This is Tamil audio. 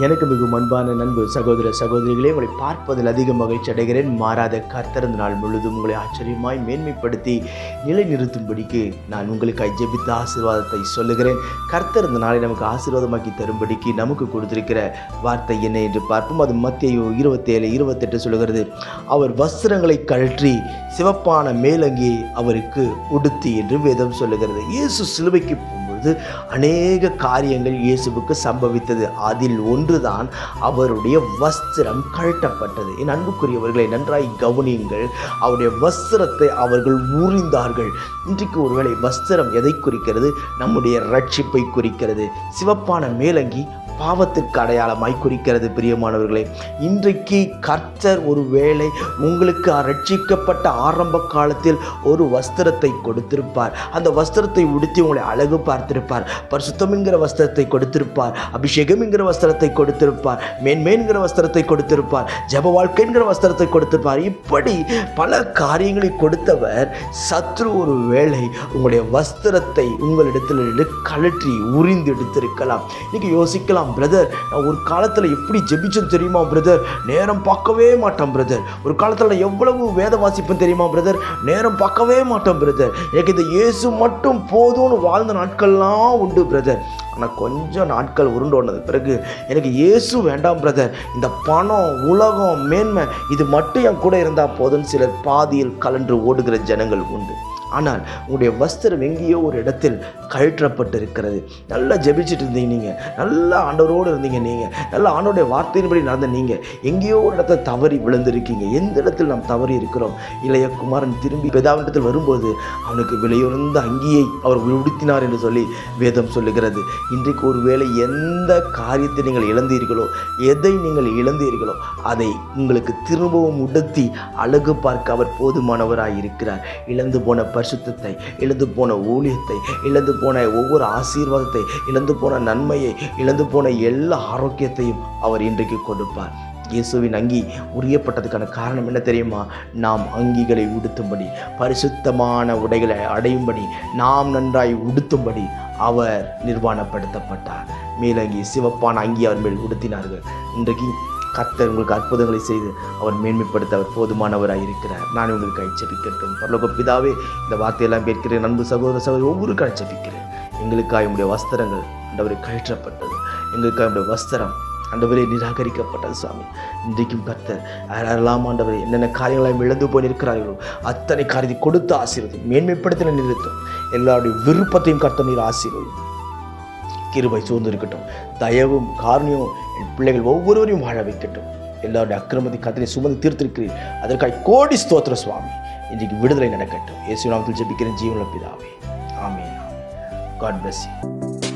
எனக்கு மிகவும் அன்பான நண்பு சகோதர சகோதரிகளே, உங்களை பார்ப்பதில் அதிக மகிழ்ச்சி அடைகிறேன். மாறாத கர்த்தர் இந்த நாள் முழுதும் உங்களை ஆச்சரியமாய் மேன்மைப்படுத்தி நிலைநிறுத்தும்படிக்கு நான் உங்களுக்காய் ஜெபித்த ஆசீர்வாதத்தை சொல்லுகிறேன். கர்த்தர் இந்த நாளை நமக்கு ஆசீர்வாதமாக்கி தரும்படிக்கு நமக்கு கொடுத்திருக்கிற வார்த்தை என்ன என்று பார்ப்போம். அது மத்தேயு 27:28 சொல்லுகிறது, அவர் வஸ்திரங்களை கழற்றி சிவப்பான மேலங்கி அவருக்கு உடுத்தி என்று வேதம் சொல்லுகிறது. இயேசு சிலுவைக்கு போகும்பொழுது அநேக காரியங்கள் இயேசுவுக்கு சம்பவித்தது. அதில் ஒன்றுதான் அவருடைய வஸ்திரம் கழட்டப்பட்டது. என் அன்புக்குரியவர்களை நன்றாய் கவனியுங்கள். அவருடைய வஸ்திரத்தை அவர்கள் உரிந்தார்கள். இன்றைக்கு ஒருவேளை வஸ்திரம் எதை குறிக்கிறது? நம்முடைய ரட்சிப்பை குறிக்கிறது. சிவப்பான மேலங்கி பாவத்திற்கு அடையாளமாய் குறிக்கிறது. பிரியமானவர்களே, இன்றைக்கு கர்த்தர் ஒரு வேளை உங்களுக்கு ரட்சிக்கப்பட்ட ஆரம்ப காலத்தில் ஒரு வஸ்திரத்தை கொடுத்திருப்பார். அந்த வஸ்திரத்தை உடுத்தி உங்களை அழகு பார்த்திருப்பார். பரிசுத்தம் என்கிற வஸ்திரத்தை கொடுத்திருப்பார். அபிஷேகம் என்கிற வஸ்திரத்தை கொடுத்திருப்பார். மேன்மேன்கிற வஸ்திரத்தை கொடுத்திருப்பார். ஜெப வாழ்க்கை என்கிற வஸ்திரத்தை கொடுத்திருப்பார். இப்படி பல காரியங்களை கொடுத்தவர் சத்ரு ஒரு வேளை உங்களுடைய வஸ்திரத்தை உங்களிடத்தில் கழற்றி உரிந்து எடுத்திருக்கலாம். இன்னைக்கு யோசிக்கலாம், பிரதர், நான் ஒரு காலத்தில் எப்படி ஜெபிச்சேன் தெரியுமா பிரதர்? நேரம் பார்க்கவே மாட்டேன் பிரதர். ஒரு காலத்தில் எவ்வளவு வேத வாசிப்பேன் தெரியுமா பிரதர்? நேரம் பார்க்கவே மாட்டேன் பிரதர். எனக்கு இந்த இயேசு மட்டும் போதும்னு வாழ்ந்த நாட்கள்லாம் உண்டு பிரதர். ஆனால் கொஞ்சம் நாட்கள் உருண்டோனது பிறகு எனக்கு இயேசு வேண்டாம் பிரதர், இந்த பணம், உலகம், மேன்மை இது மட்டும் என் கூட இருந்தால் போதும்னு சிலர் பாதியில் கலன்று ஓடுகிற ஜனங்கள் உண்டு. ஆனால் உங்களுடைய வஸ்திரம் எங்கேயோ ஒரு இடத்தில் கழற்றப்பட்டு இருக்கிறது. நல்லா ஜெபிச்சுட்டு இருந்தீங்க, நீங்கள் நல்லா ஆண்டவரோடு இருந்தீங்க, நீங்கள் நல்லா ஆண்டோடைய வார்த்தையின்படி நடந்த நீங்கள் எங்கேயோ ஒரு இடத்துல தவறி விழுந்திருக்கீங்க. எந்த இடத்தில் நாம் தவறி இருக்கிறோம்? இளைய குமாரன் திரும்பி பிதாவினிடத்தில் வரும்போது அவனுக்கு விலையுறந்த அங்கியை அவர் உடுத்தினார் என்று சொல்லி வேதம் சொல்லுகிறது. இன்றைக்கு ஒருவேளை எந்த காரியத்தை நீங்கள் இழந்தீர்களோ, எதை நீங்கள் இழந்தீர்களோ அதை உங்களுக்கு திரும்பவும் உடுத்தி அழகு பார்க்க அவர் போதுமானவராய் இருக்கிறார். இழந்து போன பரிசுத்தத்தை, இழந்து போன ஊழியத்தை, இழந்து போன ஒவ்வொரு ஆசீர்வாதத்தை, இழந்து போன நன்மையை, இழந்து போன எல்லா ஆரோக்கியத்தையும் அவர் இன்றைக்கு கொடுப்பார். இயேசுவின் அங்கி உரியப்பட்டதுக்கான காரணம் என்ன தெரியுமா? நாம் அங்கிகளை உடுத்தும்படி, பரிசுத்தமான உடைகளை அடையும்படி, நாம் நன்றாய் உடுத்தும்படி அவர் நிர்வாணப்படுத்தப்பட்டார். மேலங்கி சிவப்பான அங்கி அவர் மேல் உடுத்தினார்கள். இன்றைக்கு கர்த்தர் உங்களுக்கு அற்புதங்களை செய்து அவர் மேன்மைப்படுத்த அவர் போதுமானவராக இருக்கிறார். நான் உங்களுக்கு ஜெபிக்கட்டும். பரலோக பிதாவே, இந்த வார்த்தையெல்லாம் கேட்கிறேன். அன்பு சகோதர சகோதரி ஒவ்வொருக்காக ஜெபிக்கிறேன். எங்களுக்காக உடைய வஸ்திரங்கள் ஆண்டவரை கழற்றப்பட்டது. எங்களுக்காக உடைய வஸ்திரம் ஆண்டவரே நிராகரிக்கப்பட்டது. சுவாமி, இன்றைக்கும் கர்த்தர் யாரெல்லாம் ஆண்டவரே என்னென்ன காரியங்களாம் இழந்து போய் இருக்கிறார்களோ அத்தனை காரியத்தை கொடுத்து ஆசீர்வதி, மேன்மைப்படுத்தின நிறுத்தும். எல்லாருடைய விருப்பத்தையும் கர்த்தர் நீர் ஆசீர்வதி. கிருபை சூழ்ந்து இருக்கட்டும். தயவும் காரணியும் என் பிள்ளைகள் ஒவ்வொருவரையும் வாழ வைக்கட்டும். எல்லாருடைய அக்கிரமத்தை கர்த்தரை சுமந்து தீர்த்திருக்கிறீர். அதற்காக கோடி ஸ்தோத்திர சுவாமி. இன்றைக்கு விடுதலை நடக்கட்டும். இயேசு நாமத்தில் ஜெபிக்கிறேன் ஜீவனுள்ள பிதாவே. ஆமென். God bless you.